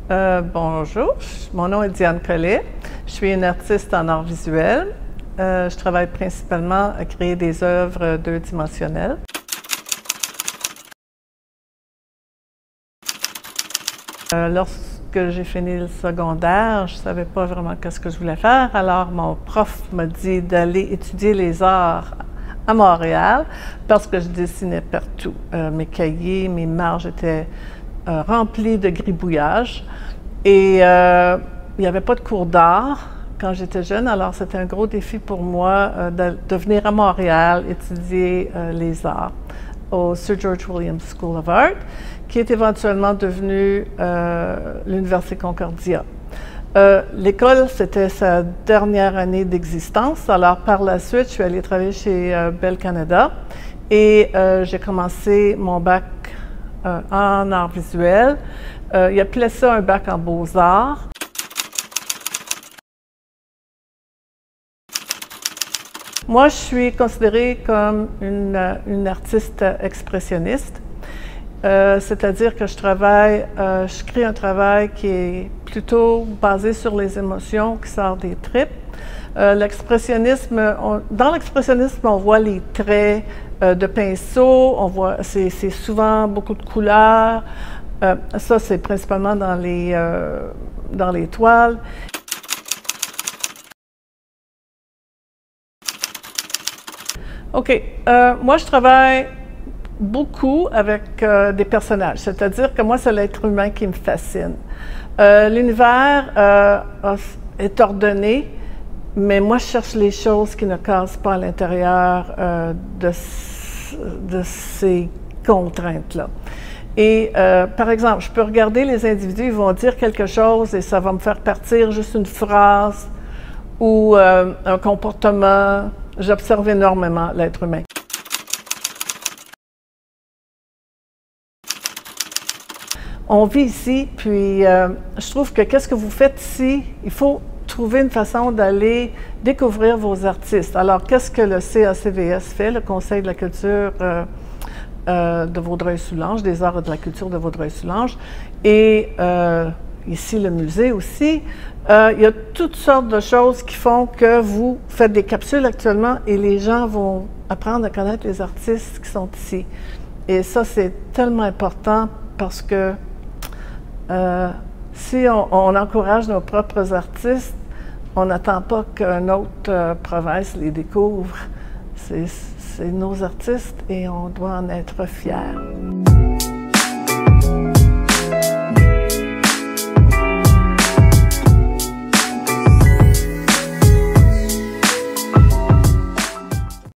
Bonjour, mon nom est Diane Collet. Je suis une artiste en art visuel. Je travaille principalement à créer des œuvres deux-dimensionnelles. Lorsque j'ai fini le secondaire, je ne savais pas vraiment ce que je voulais faire. Alors, mon prof m'a dit d'aller étudier les arts à Montréal parce que je dessinais partout. Mes cahiers, mes marges étaient remplis de gribouillages. Et il n'y avait pas de cours d'art quand j'étais jeune, alors c'était un gros défi pour moi de venir à Montréal étudier les arts au Sir George Williams School of Art, qui est éventuellement devenu l'Université Concordia. L'école, c'était sa dernière année d'existence, alors par la suite, je suis allée travailler chez Bell Canada et j'ai commencé mon bac en art visuel. Il appelait ça un bac en beaux-arts. Moi, je suis considérée comme une artiste expressionniste, c'est-à-dire que je crée un travail qui est plutôt basé sur les émotions, qui sort des tripes. Dans l'expressionnisme, on voit les traits de pinceau, c'est souvent beaucoup de couleurs. Ça, c'est principalement dans les toiles. OK. Moi, je travaille beaucoup avec des personnages, c'est-à-dire que moi, c'est l'être humain qui me fascine. L'univers est ordonné, mais moi, je cherche les choses qui ne cassent pas à l'intérieur de ces contraintes-là. Et par exemple, je peux regarder les individus, ils vont dire quelque chose et ça va me faire partir juste une phrase ou un comportement. J'observe énormément l'être humain. On vit ici, puis je trouve que qu'est-ce que vous faites ici? Il faut trouver une façon d'aller découvrir vos artistes. Alors, qu'est-ce que le CACVS fait, le Conseil de la culture de Vaudreuil-Soulanges, des arts et de la culture de Vaudreuil-Soulanges, et ici le musée aussi. Il y a toutes sortes de choses qui font que vous faites des capsules actuellement et les gens vont apprendre à connaître les artistes qui sont ici. Et ça, c'est tellement important parce que si on encourage nos propres artistes, on n'attend pas qu'une autre province les découvre. C'est nos artistes et on doit en être fiers.